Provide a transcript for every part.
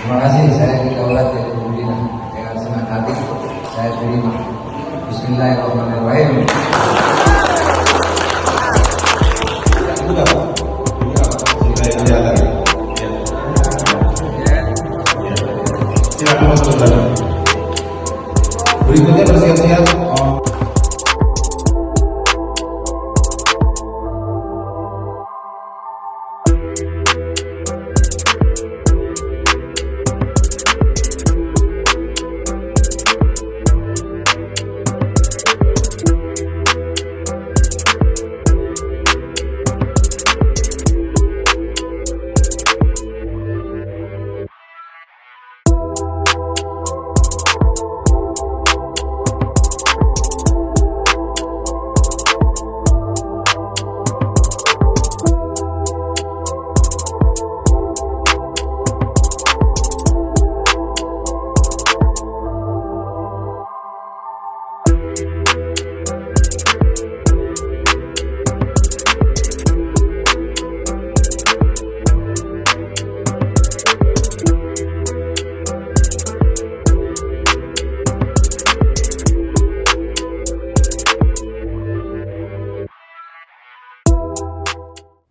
Terima kasih, saya Dikaulat Jatibudina. Dengan senang hati saya terima. Bismillahirrahmanirrahim. Sudah, sudah lagi. Silakan masuk ke dalam. Berikutnya bersiap-siap.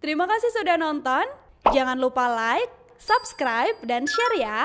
Terima kasih sudah nonton. Jangan lupa like, subscribe, dan share ya.